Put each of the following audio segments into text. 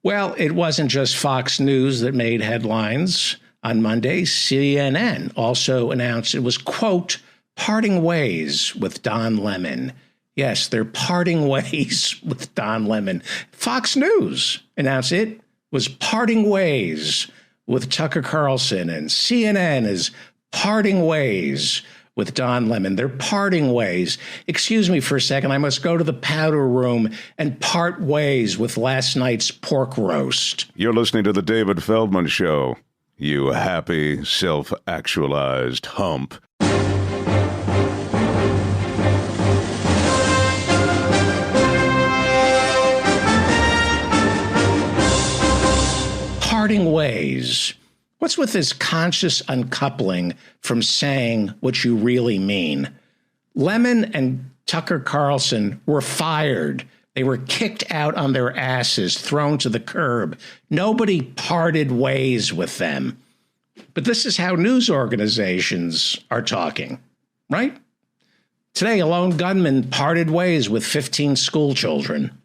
Well, it wasn't just Fox News that made headlines. On Monday, CNN also announced it was, quote, parting ways with Don Lemon. Yes, they're parting ways with Don Lemon. Fox News announced it was parting ways with Tucker Carlson, and CNN is parting ways with Don Lemon. They're parting ways. Excuse me for a second. I must go to the powder room and part ways with last night's pork roast. You're listening to The David Feldman Show, you happy, self-actualized hump. Parting ways. What's with this conscious uncoupling from saying what you really mean? Lemon and Tucker Carlson were fired. They were kicked out on their asses, thrown to the curb. Nobody parted ways with them. But this is how news organizations are talking, right? Today, a lone gunman parted ways with 15 school children.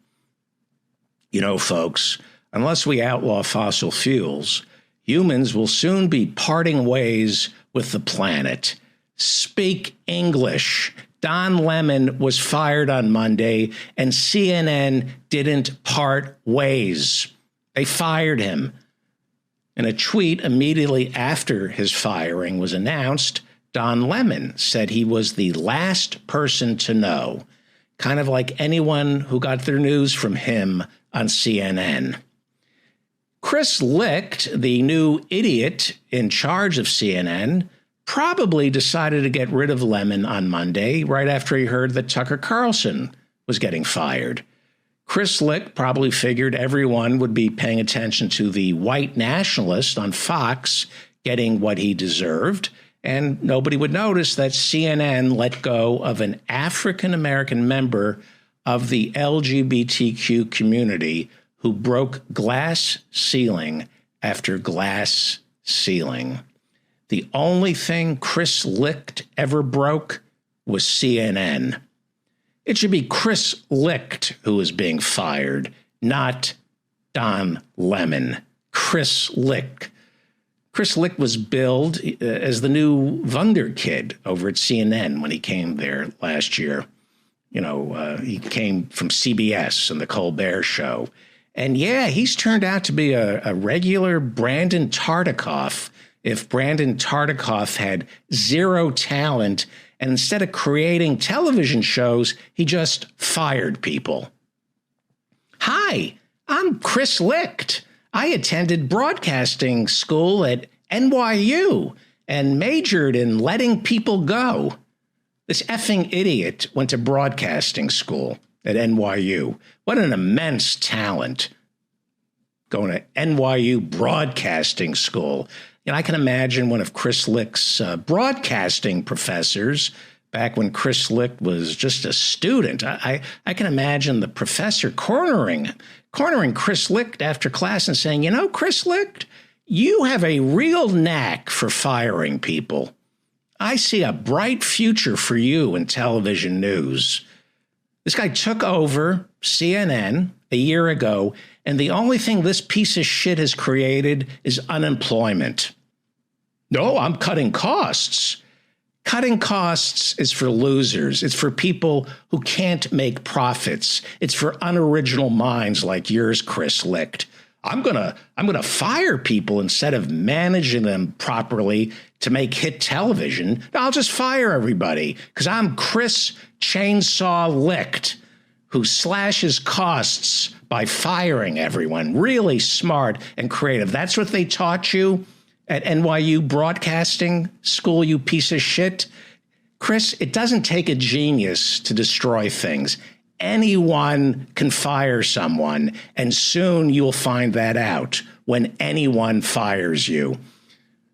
You know, folks, unless we outlaw fossil fuels, humans will soon be parting ways with the planet. Speak English. Don Lemon was fired on Monday, and CNN didn't part ways. They fired him. In a tweet immediately after his firing was announced, Don Lemon said he was the last person to know, kind of like anyone who got their news from him on CNN. Chris Licht, the new idiot in charge of CNN, probably decided to get rid of Lemon on Monday right after he heard that Tucker Carlson was getting fired. Chris Licht probably figured everyone would be paying attention to the white nationalist on Fox getting what he deserved, and nobody would notice that CNN let go of an African-American member of the LGBTQ community who broke glass ceiling after glass ceiling. The only thing Chris Licht ever broke was CNN. It should be Chris Licht who is being fired, not Don Lemon. Chris Licht. Chris Licht was billed as the new Wunderkid over at CNN when he came there last year. You know, he came from CBS and the Colbert Show. And yeah, he's turned out to be a regular Brandon Tartikoff if Brandon Tartikoff had zero talent, and instead of creating television shows, he just fired people. Hi, I'm Chris Licht. I attended broadcasting school at NYU and majored in letting people go. This effing idiot went to broadcasting school at NYU. What an immense talent. Going to NYU broadcasting school. You know, I can imagine one of Chris Licht's broadcasting professors back when Chris Licht was just a student. I can imagine the professor cornering Chris Licht after class and saying, you know, Chris Licht, you have a real knack for firing people. I see a bright future for you in television news. This guy took over CNN a year ago, and the only thing this piece of shit has created is unemployment. No, I'm cutting costs. Cutting costs is for losers. It's for people who can't make profits. It's for unoriginal minds like yours, Chris Licht. I'm gonna fire people instead of managing them properly to make hit television. I'll just fire everybody because I'm Chris Chainsaw Licht, who slashes costs by firing everyone. Really smart and creative. That's what they taught you at NYU Broadcasting School, you piece of shit. Chris, it doesn't take a genius to destroy things. Anyone can fire someone, and soon you'll find that out when anyone fires you.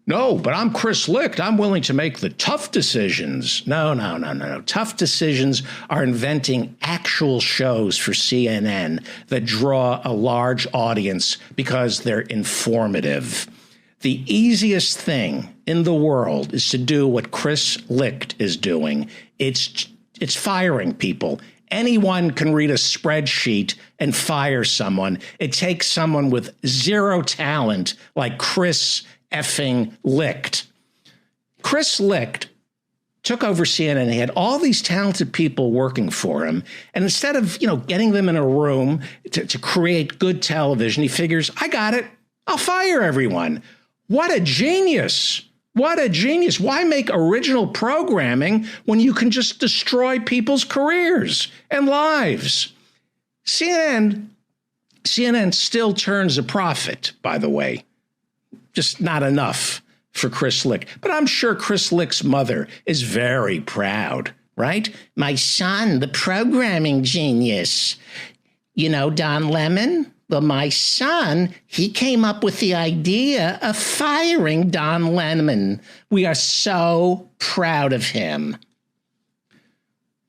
No, but I'm Chris Licht. I'm willing to make the tough decisions. No. Tough decisions are inventing actual shows for CNN that draw a large audience because they're informative. The easiest thing in the world is to do what Chris Licht is doing. It's firing people. anyone can read a spreadsheet and fire someone. It takes someone with zero talent like Chris effing Licht. Chris Licht took over CNN. He had all these talented people working for him. And instead of, getting them in a room to create good television, he figures, I got it. I'll fire everyone. What a genius. What a genius. Why make original programming when you can just destroy people's careers and lives? CNN still turns a profit, by the way. Just not enough for Chris Licht. But I'm sure Chris Licht's mother is very proud, right? My son, the programming genius. Don Lemon? Well, my son, he came up with the idea of firing Don Lemon. We are so proud of him.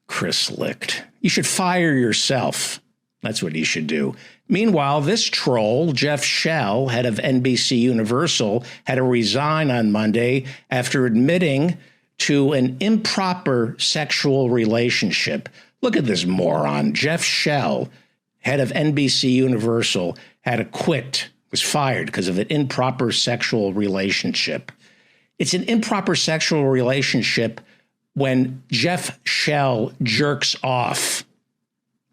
Chris Licht. You should fire yourself. That's what you should do. Meanwhile, this troll, Jeff Shell, head of NBC Universal, had to resign on Monday after admitting to an improper sexual relationship. Look at this moron. Jeff Shell, head of NBC Universal, had to quit, was fired because of an improper sexual relationship. It's an improper sexual relationship when Jeff Shell jerks off.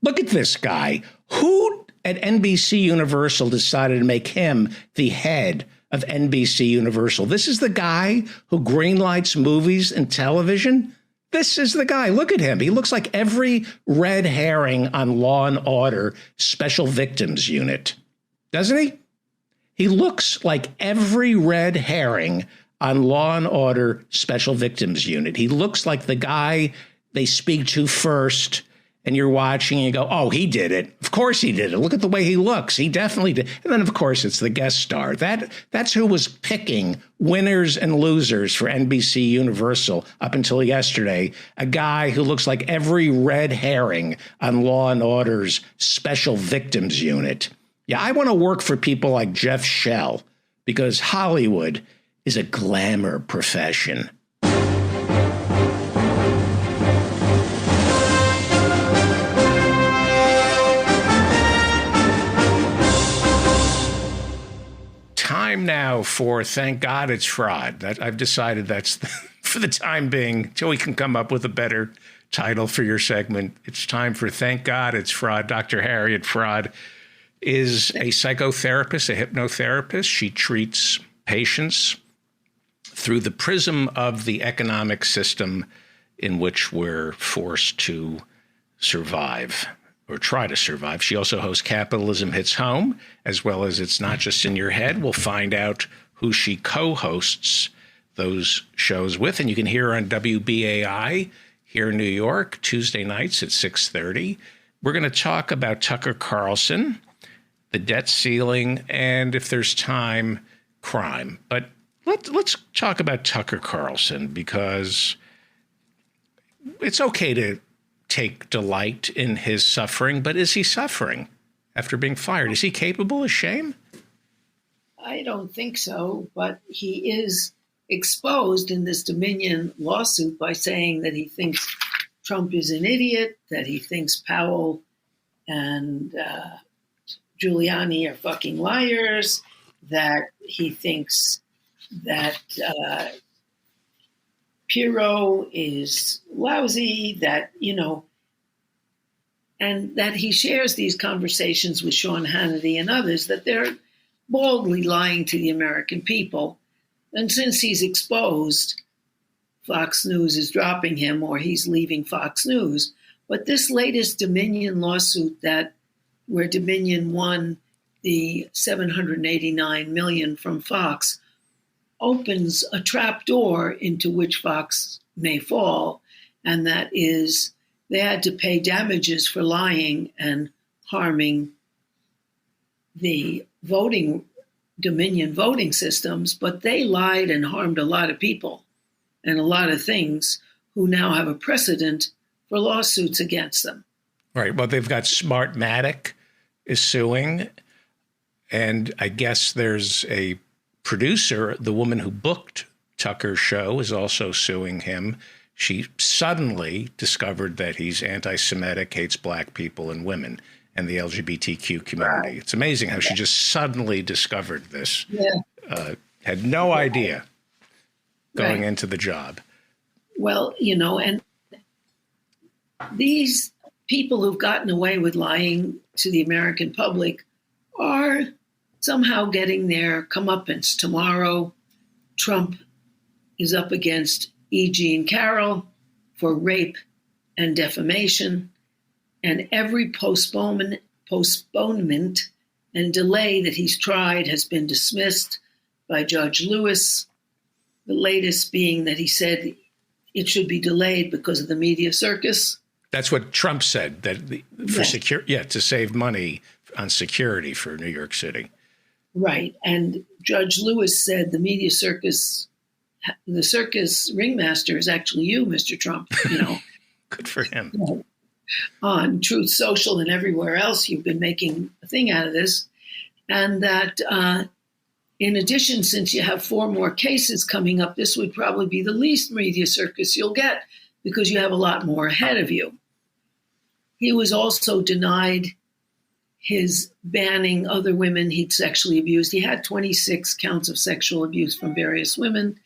Look at this guy. Who at NBC Universal decided to make him the head of NBC Universal? This is the guy who greenlights movies and television? This is the guy. Look at him. He looks like every red herring on Law and Order Special Victims Unit. Doesn't he? He looks like every red herring on Law and Order Special Victims Unit. He looks like the guy they speak to first, and you're watching and you go, oh, he did it. Of course he did it. Look at the way he looks. He definitely did. And then, of course, it's the guest star. That's who was picking winners and losers for NBC Universal up until yesterday. A guy who looks like every red herring on Law and Order's Special Victims Unit. Yeah, I want to work for people like Jeff Shell because Hollywood is a glamour profession. Time now for Thank God It's Fraud. I've decided that's for the time being, until we can come up with a better title for your segment. It's time for Thank God It's Fraud. Dr. Harriet Fraud is a psychotherapist, a hypnotherapist. She treats patients through the prism of the economic system in which we're forced to survive or try to survive. She also hosts Capitalism Hits Home, as well as It's Not Just in Your Head. We'll find out who she co-hosts those shows with, and you can hear her on WBAI here in New York, Tuesday nights at 6:30. We're going to talk about Tucker Carlson, the debt ceiling, and if there's time, crime. But let's talk about Tucker Carlson, because it's okay to take delight in his suffering, but is he suffering after being fired? Is he capable of shame? I don't think so, but he is exposed in this Dominion lawsuit by saying that he thinks Trump is an idiot, that he thinks Powell and Giuliani are fucking liars, that he thinks that Pirro is lousy, that, and that he shares these conversations with Sean Hannity and others, that they're boldly lying to the American people. And since he's exposed, Fox News is dropping him, or he's leaving Fox News. But this latest Dominion lawsuit where Dominion won the $789 million from Fox opens a trap door into which Fox may fall, and that is they had to pay damages for lying and harming the Dominion voting systems, but they lied and harmed a lot of people and a lot of things who now have a precedent for lawsuits against them. Right. Well, they've got Smartmatic is suing, and I guess there's a producer, the woman who booked Tucker's show, is also suing him. she suddenly discovered that he's anti-Semitic, hates black people and women and the LGBTQ community. Right. It's amazing how she just suddenly discovered this. Yeah. Had no idea going into the job. Well, and these people who've gotten away with lying to the American public are somehow getting their comeuppance. Tomorrow, Trump is up against E. Jean Carroll for rape and defamation, and every postponement and delay that he's tried has been dismissed by Judge Lewis, the latest being that he said it should be delayed because of the media circus. That's what Trump said, that to save money on security for New York City. Right. And Judge Lewis said the circus ringmaster is actually you, Mr. Trump. Good for him. On Truth Social and everywhere else, you've been making a thing out of this. And that in addition, since you have 4 more cases coming up, this would probably be the least media circus you'll get because you have a lot more ahead of you. He was also denied his banning other women he'd sexually abused. He had 26 counts of sexual abuse from various women,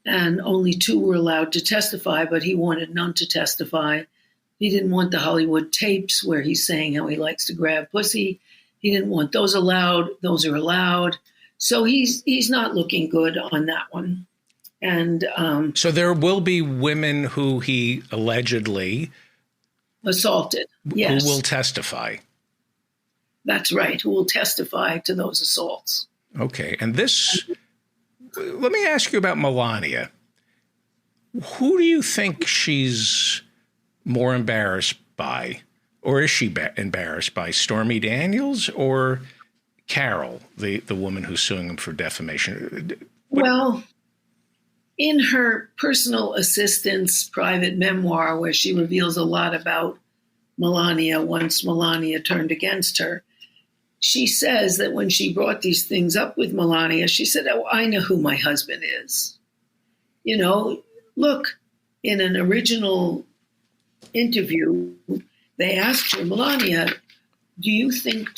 and only 2 were allowed to testify, but he wanted none to testify. He didn't want the Hollywood tapes where he's saying how he likes to grab pussy. He didn't want those allowed. Those are allowed. So he's not looking good on that one. And so there will be women who he allegedly assaulted. Yes. Who will testify. That's right. Who will testify to those assaults. Okay. And this, let me ask you about Melania. Who do you think she's more embarrassed by? Or is she embarrassed by Stormy Daniels or Carol, the woman who's suing him for defamation? Well, in her personal assistant's private memoir, where she reveals a lot about Melania once Melania turned against her, she says that when she brought these things up with Melania, she said, "Oh, I know who my husband is." Look, in an original interview, they asked her, "Melania, do you think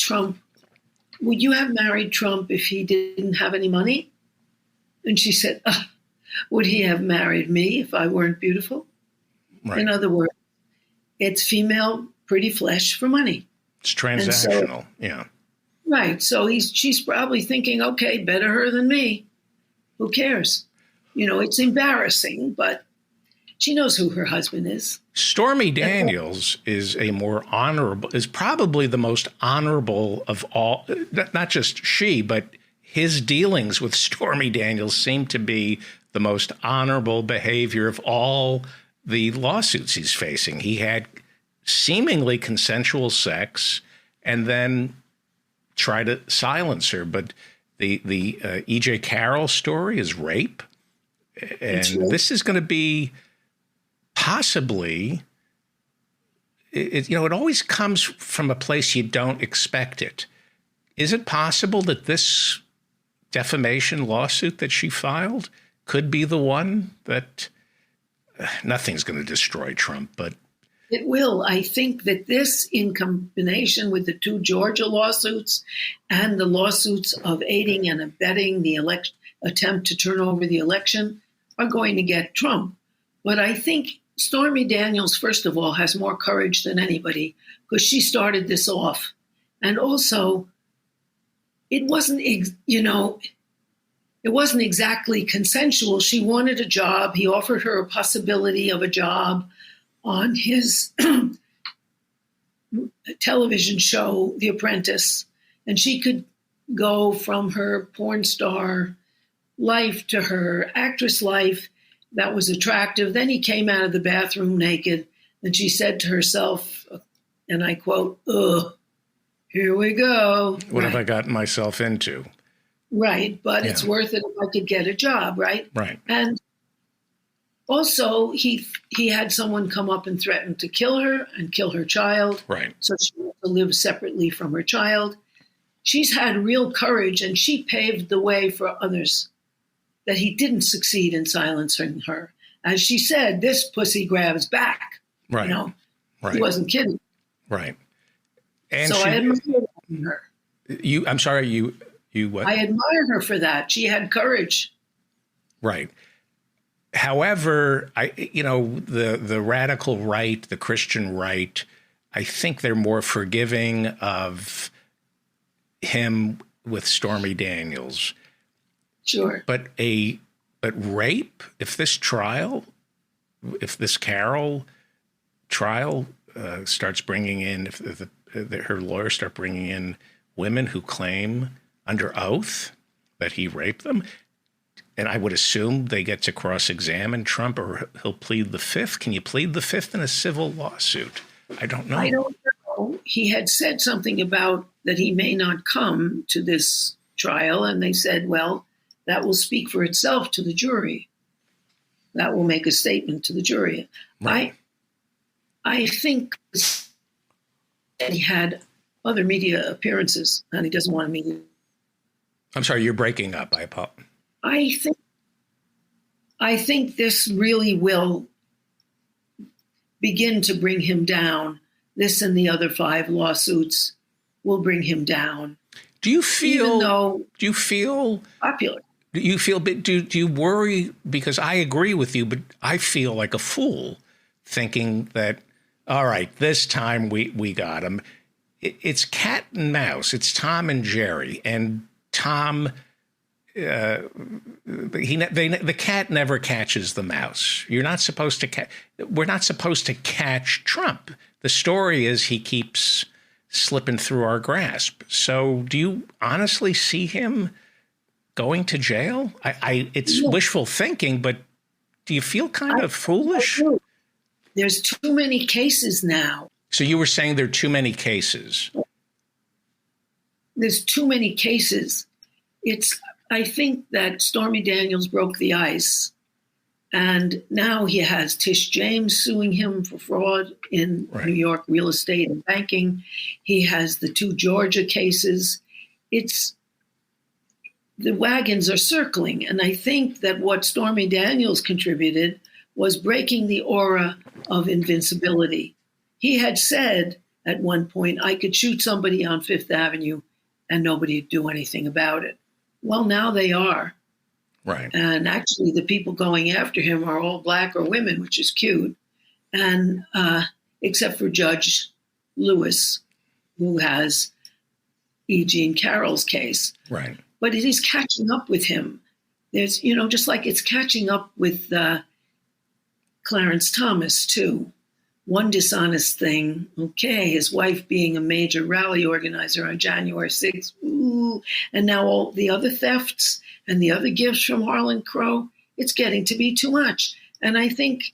would you have married Trump if he didn't have any money?" And she said, "Would he have married me if I weren't beautiful?" Right. In other words, it's female pretty flesh for money. It's transactional. Yeah. Right. So she's probably thinking, okay, better her than me. Who cares? It's embarrassing, but she knows who her husband is. Stormy Daniels is probably the most honorable of all, not just she, but his dealings with Stormy Daniels seem to be the most honorable behavior of all the lawsuits he's facing. He had seemingly consensual sex and then try to silence her. But the E.J. Carroll story is rape. And this is going to be possibly, it always comes from a place you don't expect it. Is it possible that this defamation lawsuit that she filed could be the one that nothing's going to destroy Trump, but it will. I think that this, in combination with the 2 Georgia lawsuits and the lawsuits of aiding and abetting the attempt to turn over the election, are going to get Trump. But I think Stormy Daniels, first of all, has more courage than anybody because she started this off. And also, it wasn't exactly consensual. She wanted a job. He offered her a possibility of a job on his television show, The Apprentice, and she could go from her porn star life to her actress life. That was attractive. Then he came out of the bathroom naked, and she said to herself, and I quote, "Ugh, here we go. What have I gotten myself into?" Right, but it's worth it if I could get a job, right? Right. And also, he had someone come up and threaten to kill her and kill her child. Right. So she had to live separately from her child. She's had real courage, and she paved the way for others that he didn't succeed in silencing her. as she said, this pussy grabs back. Right. You know, Right. he wasn't kidding. Right. And so I admire her. I'm sorry, you what? I admire her for that. She had courage. Right. However, the radical right, the Christian right, I think they're more forgiving of him with Stormy Daniels. Sure. But rape, if this Carol trial starts bringing in, if her lawyers start bringing in women who claim under oath that he raped them, and I would assume they get to cross-examine Trump, or he'll plead the fifth. Can you plead the fifth in a civil lawsuit? I don't know. I don't know. He had said something about that he may not come to this trial, and they said, well, that will speak for itself to the jury. That will make a statement to the jury. Right. I think that he had other media appearances, and he doesn't want media. I'm sorry, you're breaking up. I apologize. I think this really will begin to bring him down. This and the other 5 lawsuits will bring him down. Do you feel popular? Do you worry? Because I agree with you, but I feel like a fool thinking that, all right, this time we got him. It's cat and mouse. It's Tom and Jerry, and Tom. The cat never catches the mouse. You're not supposed to. We're not supposed to catch Trump. The story is he keeps slipping through our grasp. So, do you honestly see him going to jail? It's wishful thinking, but do you feel kind of foolish? There's too many cases now. So you were saying there are too many cases. There's too many cases. I think that Stormy Daniels broke the ice, and now he has Tish James suing him for fraud in New York real estate and banking. He has the 2 Georgia cases. The wagons are circling, and I think that what Stormy Daniels contributed was breaking the aura of invincibility. He had said at one point, I could shoot somebody on Fifth Avenue and nobody would do anything about it. Well, now they are. Right. And actually, the people going after him are all Black or women, which is cute. And except for Judge Lewis, who has E. Jean Carroll's case. Right. But it is catching up with him. There's, just like it's catching up with Clarence Thomas, too. One dishonest thing, okay, his wife being a major rally organizer on January 6th, ooh, and now all the other thefts and the other gifts from Harlan Crow, it's getting to be too much. And I think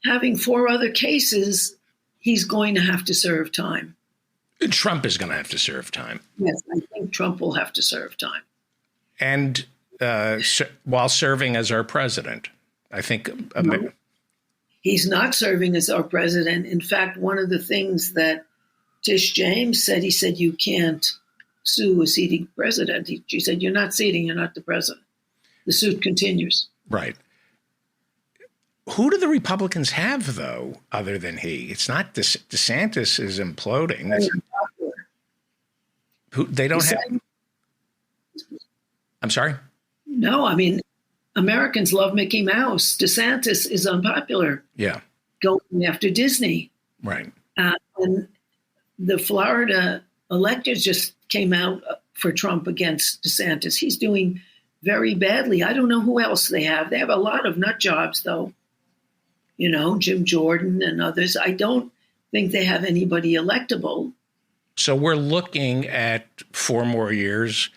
having 4 other cases, he's going to have to serve time. Trump is going to have to serve time. Yes, I think Trump will have to serve time. And while serving as our president, I think... No. He's not serving as our president. In fact, one of the things that Tish James said, he said, you can't sue a seating president. She said, you're not seating, you're not the president. The suit continues. Right. Who do the Republicans have, though, other than he? It's not DeSantis is imploding. They don't have... I'm sorry? No, I mean... Americans love Mickey Mouse. DeSantis is unpopular. Yeah. Going after Disney. Right. And the Florida electors just came out for Trump against DeSantis. He's doing very badly. I don't know who else they have. They have a lot of nut jobs, though. Jim Jordan and others. I don't think they have anybody electable. So we're looking at 4 more years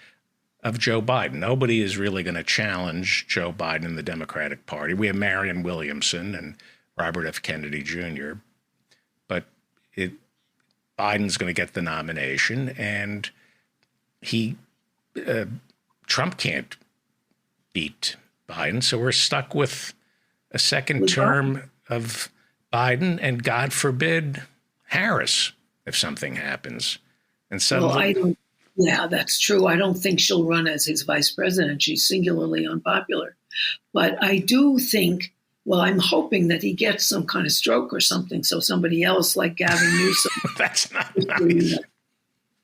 of Joe Biden. Nobody is really going to challenge Joe Biden in the Democratic Party. We have Marianne Williamson and Robert F. Kennedy Jr., but Biden's going to get the nomination, and Trump can't beat Biden, so we're stuck with a second term of Biden, and God forbid Harris if something happens. And suddenly, yeah, that's true. I don't think she'll run as his vice president. She's singularly unpopular. But I do think Well, I'm hoping that he gets some kind of stroke or something, so somebody else like Gavin Newsom. That's not nice.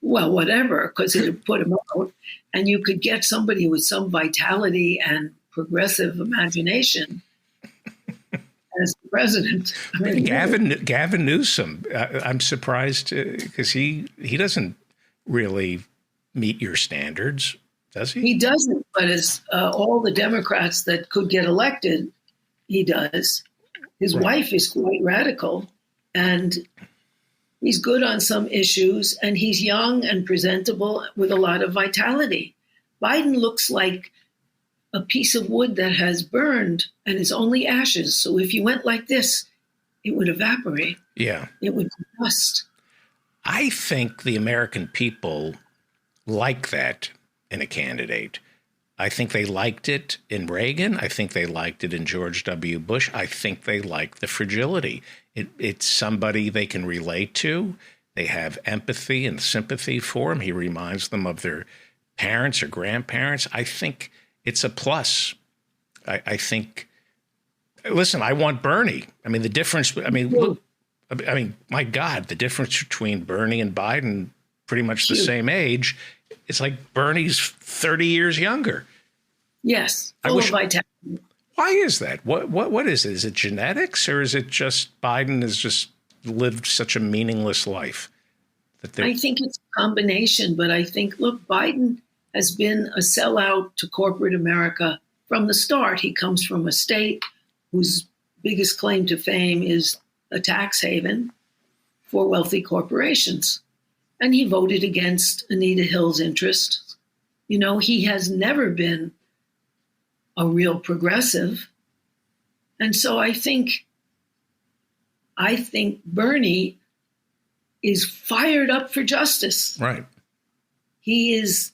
Well, whatever, because it would put him out. And you could get somebody with some vitality and progressive imagination as the president. I mean, Gavin Newsom, I'm surprised because he doesn't really meet your standards, does he? He doesn't, but as all the Democrats that could get elected, he does. His wife is quite radical, and he's good on some issues, and he's young and presentable with a lot of vitality. Biden looks like a piece of wood that has burned and is only ashes. So if you went like this, it would evaporate. Yeah. It would rust. I think the American people like that in a candidate. I think they liked it in Reagan. I think they liked it in George W. Bush. I think they like the fragility. It's somebody they can relate to. They have empathy and sympathy for him. He reminds them of their parents or grandparents. I think it's a plus. I think, listen, I want Bernie. I mean, the difference, look, my God, the difference between Bernie and Biden, pretty much the same age. It's like Bernie's 30 years younger. Yes, full of vitality. Why is that? What is it? Is it genetics, or is it just Biden has just lived such a meaningless life? I think it's a combination, but I think, look, Biden has been a sellout to corporate America from the start. He comes from a state whose biggest claim to fame is a tax haven for wealthy corporations. And he voted against Anita Hill's interests. You know, he has never been a real progressive. And so I think Bernie is fired up for justice. Right. He is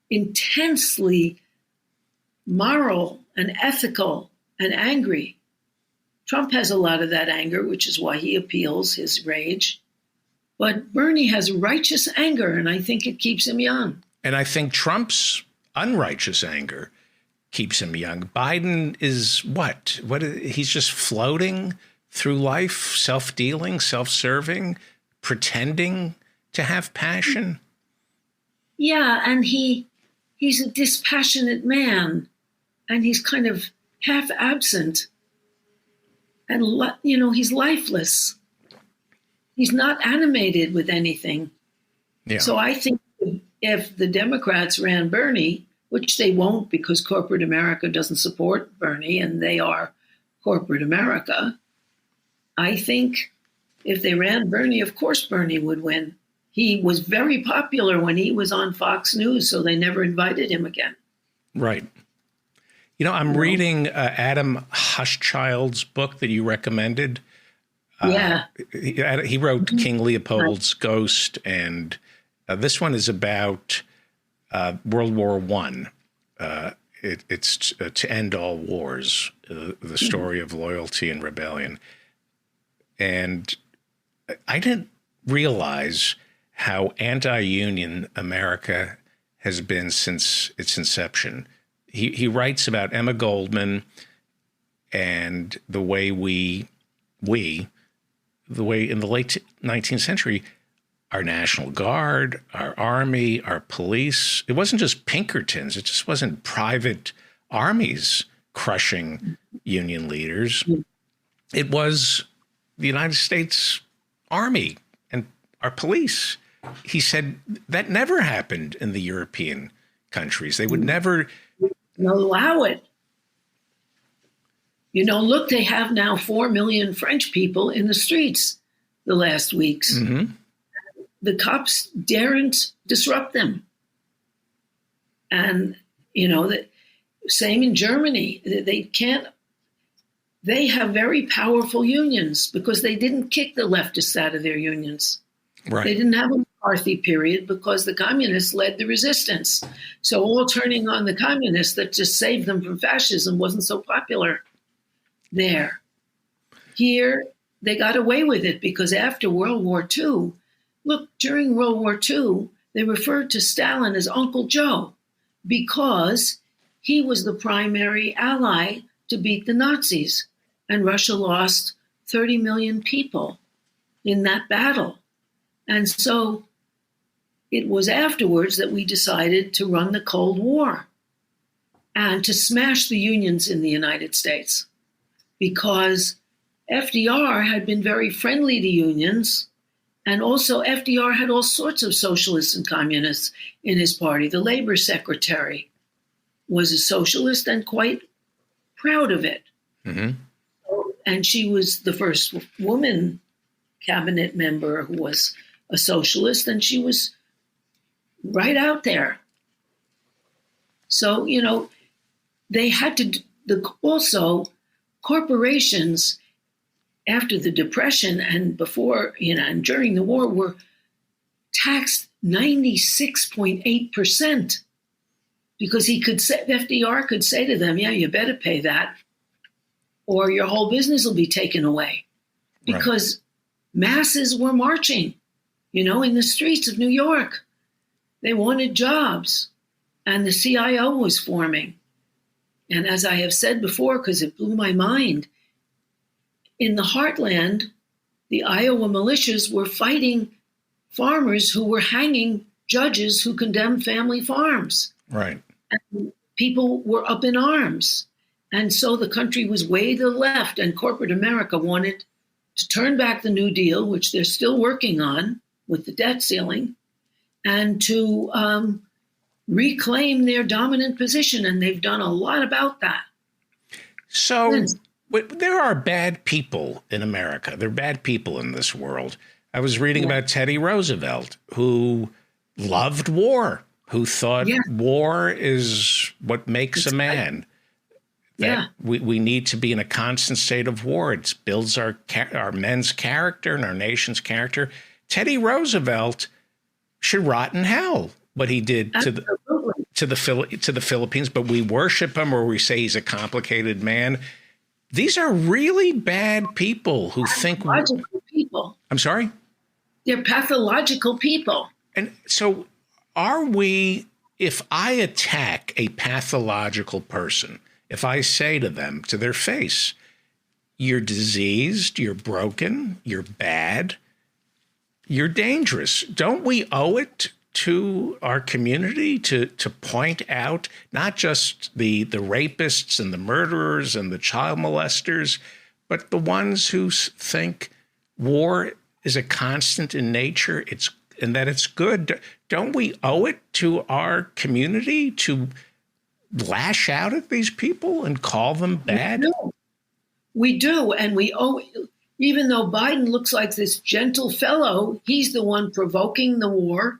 intensely moral and ethical and angry. Trump has a lot of that anger, which is why he appeals his rage. But Bernie has righteous anger, and I think it keeps him young. And I think Trump's unrighteous anger keeps him young. Biden is what? He's just floating through life, self-dealing, self-serving, pretending to have passion. Yeah, and he's a dispassionate man, and he's kind of half absent. And, he's lifeless. He's not animated with anything. Yeah. So I think if the Democrats ran Bernie, which they won't because corporate America doesn't support Bernie and they are corporate America, I think if they ran Bernie, of course Bernie would win. He was very popular when he was on Fox News, so they never invited him again. Right. I'm reading Adam Hushchild's book that you recommended. Yeah. He wrote King Leopold's Ghost, and this one is about World War I. It's To End All Wars, the story of loyalty and rebellion. And I didn't realize how anti-union America has been since its inception. He writes about Emma Goldman and the way the way in the late 19th century, our National Guard, our Army, our police, it wasn't just Pinkertons. It just wasn't private armies crushing union leaders. It was the United States Army and our police. He said that never happened in the European countries. They would never allow it. Look, they have now 4 million French people in the streets the last weeks. Mm-hmm. The cops daren't disrupt them. And, the same in Germany. They have very powerful unions because they didn't kick the leftists out of their unions. Right. They didn't have a McCarthy period because the communists led the resistance. So all turning on the communists that just saved them from fascism wasn't so popular there. Here, they got away with it because after World War II, look, during World War II, they referred to Stalin as Uncle Joe because he was the primary ally to beat the Nazis. And Russia lost 30 million people in that battle. And so it was afterwards that we decided to run the Cold War and to smash the unions in the United States, because FDR had been very friendly to unions. And also FDR had all sorts of socialists and communists in his party. The labor secretary was a socialist and quite proud of it. Mm-hmm. And she was the first woman cabinet member who was a socialist, and she was right out there. So, they had to, also corporations after the Depression and before, and during the war were taxed 96.8%, because FDR could say to them, yeah, you better pay that or your whole business will be taken away, because masses were marching, in the streets of New York. They wanted jobs, and the CIO was forming. And as I have said before, because it blew my mind, in the heartland, the Iowa militias were fighting farmers who were hanging judges who condemned family farms. Right. And people were up in arms. And so the country was way to the left, and corporate America wanted to turn back the New Deal, which they're still working on with the debt ceiling, and to reclaim their dominant position. And they've done a lot about that. So there are bad people in America. There are bad people in this world. I was reading about Teddy Roosevelt, who loved war, who thought war is what makes a man. That we need to be in a constant state of war. It builds our men's character and our nation's character. Teddy Roosevelt should rot in hell, what he did to the Philippines. But we worship him, or we say he's a complicated man. These are really bad people who think. Pathological people. I'm sorry? They're pathological people. And so are we, if I attack a pathological person, if I say to them, to their face, you're diseased, you're broken, you're bad, you're dangerous, don't we owe it to our community to point out not just the rapists and the murderers and the child molesters, but the ones who think war is a constant in nature, and that it's good? Don't we owe it to our community to lash out at these people and call them bad? We do. And we owe, even though Biden looks like this gentle fellow, he's the one provoking the war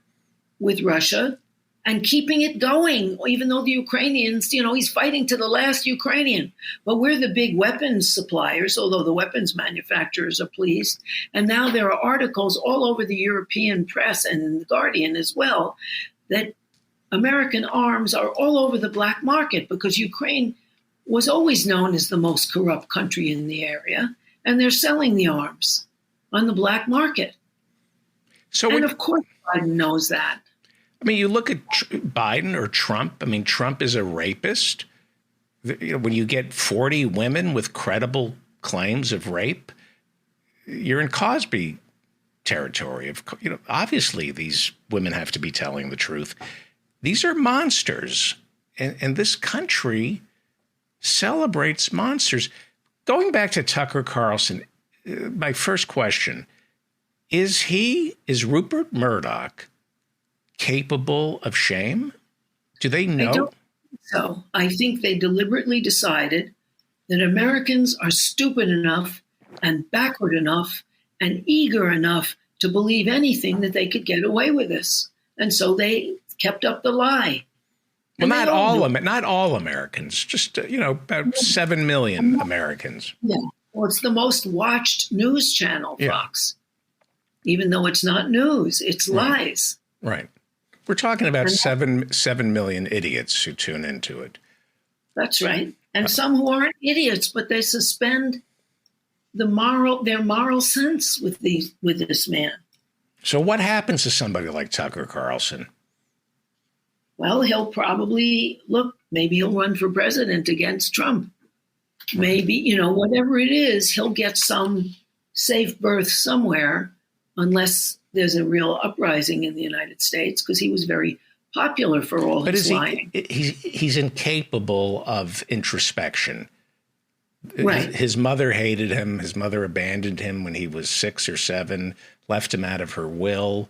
with Russia and keeping it going, even though the Ukrainians, he's fighting to the last Ukrainian. But we're the big weapons suppliers, although the weapons manufacturers are pleased. And now there are articles all over the European press and in The Guardian as well that American arms are all over the black market, because Ukraine was always known as the most corrupt country in the area, and they're selling the arms on the black market. And of course, Biden knows that. I mean, you look at Biden or Trump. I mean, Trump is a rapist. When you get 40 women with credible claims of rape, you're in Cosby territory. Obviously, these women have to be telling the truth. These are monsters, and this country celebrates monsters. Going back to Tucker Carlson, my first question, is Rupert Murdoch capable of shame? Do they know? I don't think so. I think they deliberately decided that Americans are stupid enough and backward enough and eager enough to believe anything that they could get away with this. And so they kept up the lie. Well, not all Americans, just, about 7 million Americans. Yeah. Well, it's the most watched news channel, Fox. Even though it's not news, it's lies. Right. We're talking about 7 million idiots who tune into it. That's right. And some who aren't idiots, but they suspend their moral sense with this man. So what happens to somebody like Tucker Carlson? Well, he'll probably maybe he'll run for president against Trump. maybe, whatever it is, he'll get some safe berth somewhere, unless there's a real uprising in the United States, because he was very popular for all his lying. He's incapable of introspection. Right. His mother hated him. His mother abandoned him when he was 6 or 7, left him out of her will.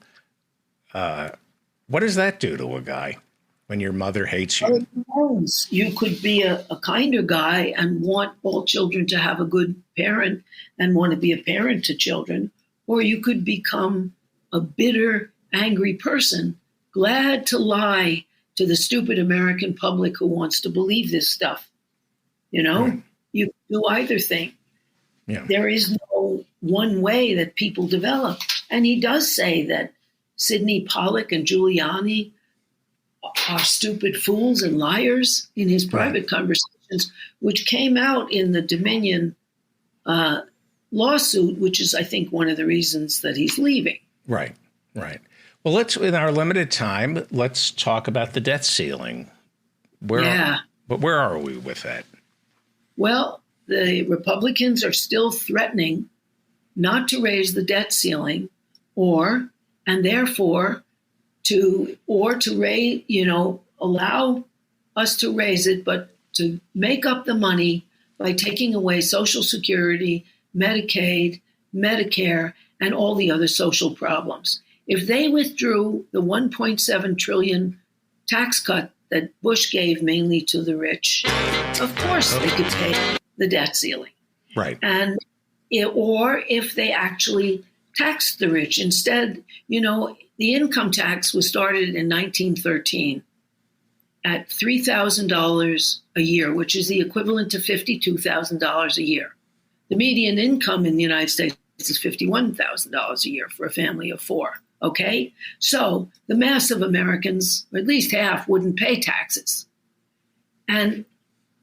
What does that do to a guy when your mother hates you? You could be a kinder guy and want all children to have a good parent and want to be a parent to children, or you could become a bitter, angry person, glad to lie to the stupid American public who wants to believe this stuff. Right. You can do either thing. Yeah. There is no one way that people develop. And he does say that Sidney Pollack and Giuliani are stupid fools and liars in his private conversations, which came out in the Dominion lawsuit, which is, I think, one of the reasons that he's leaving. Right. Well, in our limited time, let's talk about the debt ceiling. Where are we with that? Well, the Republicans are still threatening not to raise the debt ceiling, to raise, allow us to raise it, but to make up the money by taking away Social Security, Medicaid, Medicare, and all the other social problems. If they withdrew the $1.7 trillion tax cut that Bush gave mainly to the rich, of course they could pay the debt ceiling. Right. Or if they actually taxed the rich. Instead, the income tax was started in 1913 at $3,000 a year, which is the equivalent to $52,000 a year. The median income in the United States is $51,000 a year for a family of 4. Okay? So the mass of Americans, or at least half, wouldn't pay taxes. And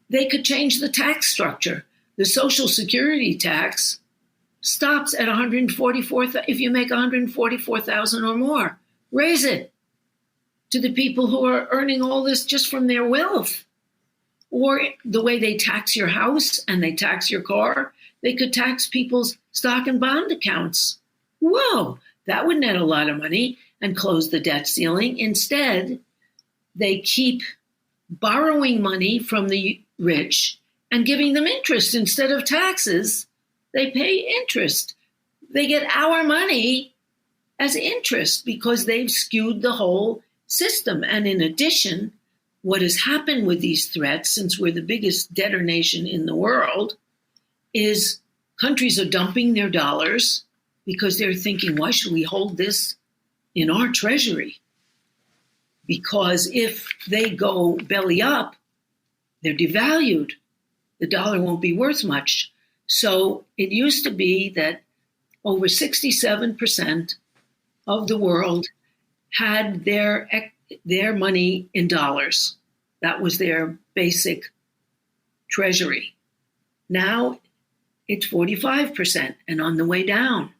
they could change the tax structure. The Social Security tax stops at $144,000. If you make $144,000 or more, raise it to the people who are earning all this just from their wealth. Or the way they tax your house and they tax your car, they could tax people's stock and bond accounts. Whoa, that would net a lot of money and close the debt ceiling. Instead, they keep borrowing money from the rich and giving them interest instead of taxes. They pay interest. They get our money as interest because they've skewed the whole system. And in addition, what has happened with these threats, since we're the biggest debtor nation in the world, is countries are dumping their dollars because they're thinking, why should we hold this in our treasury? Because if they go belly up, they're devalued. The dollar won't be worth much. So it used to be that over 67% of the world had their money in dollars. That was their basic treasury. Now it's 45% and on the way down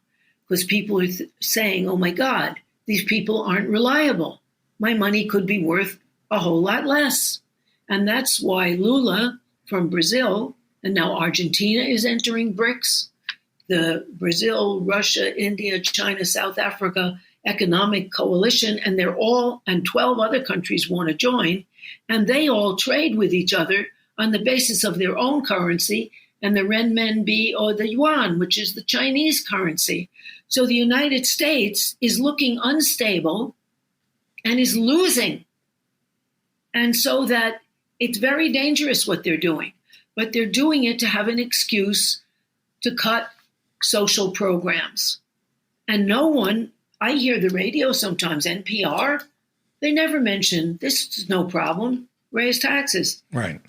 because people are saying, oh my God, these people aren't reliable. My money could be worth a whole lot less. And that's why Lula from Brazil, and now Argentina is entering BRICS, the Brazil, Russia, India, China, South Africa Economic Coalition, and 12 other countries want to join, and they all trade with each other on the basis of their own currency, and the renminbi or the yuan, which is the Chinese currency. So the United States is looking unstable and is losing. And so that it's very dangerous what they're doing, but they're doing it to have an excuse to cut social programs. And no one, I hear the radio sometimes, NPR, they never mention this is no problem, raise taxes. Right.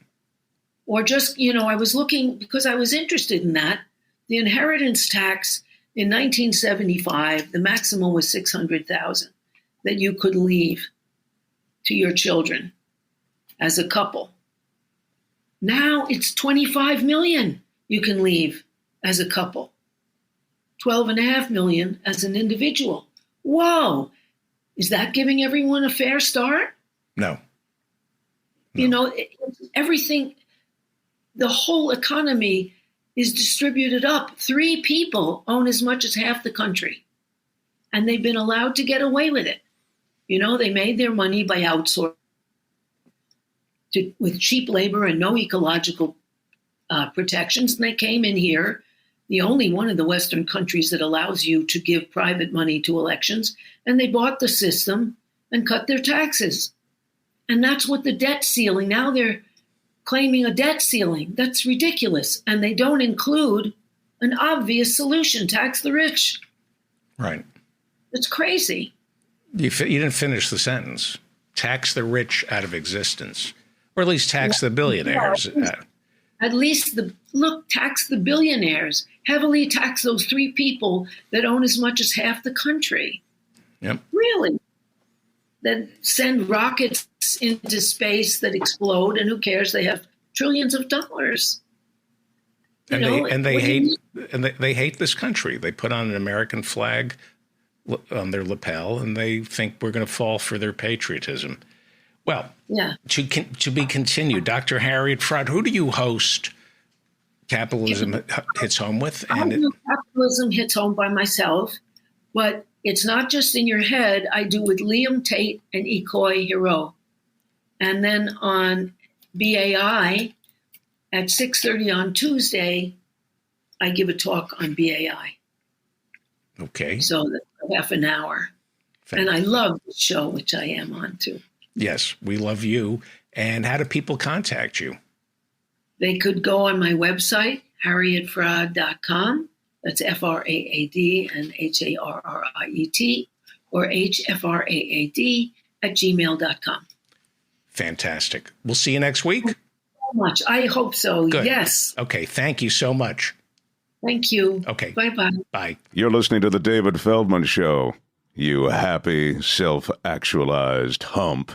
Or just, I was looking, because I was interested in that, the inheritance tax in 1975, the maximum was $600,000 that you could leave to your children as a couple. Now it's $25 million you can leave as a couple, $12.5 million as an individual. Whoa, is that giving everyone a fair start? No. Everything. the whole economy is distributed up. 3 people own as much as half the country, and they've been allowed to get away with it. You know, they made their money by outsourcing with cheap labor and no ecological protections. And they came in here, the only one of the Western countries that allows you to give private money to elections, and they bought the system and cut their taxes. And that's what the debt ceiling, now they're claiming a debt ceiling. That's ridiculous. And they don't include an obvious solution, tax the rich. Right. It's crazy. You didn't finish the sentence. Tax the rich out of existence, or at least tax the billionaires. At least tax the billionaires. Heavily tax those 3 people that own as much as half the country. Yep. Really? Then send rockets into space that explode, and who cares? They have trillions of dollars. And they hate this country. They put on an American flag on their lapel, and they think we're going to fall for their patriotism. Well, yeah. To be continued. Dr. Harriet Fraad, who do you host Capitalism Hits Home with? I do Capitalism Hits Home by myself, but it's not just in your head. I do with Liam Tate and Ikoi Hiro. And then on BAI at 6:30 on Tuesday, I give a talk on BAI. Okay. So that's half an hour. And I love the show, which I am on too. Yes, we love you. And how do people contact you? They could go on my website, harrietfraad.com. That's F-R-A-A-D and H-A-R-R-I-E-T, or hfraad@gmail.com. Fantastic. We'll see you next week. So much. I hope so. Good. Yes. Okay. Thank you so much. Thank you. Okay. Bye-bye. Bye. You're listening to The David Feldman Show. You happy, self-actualized hump.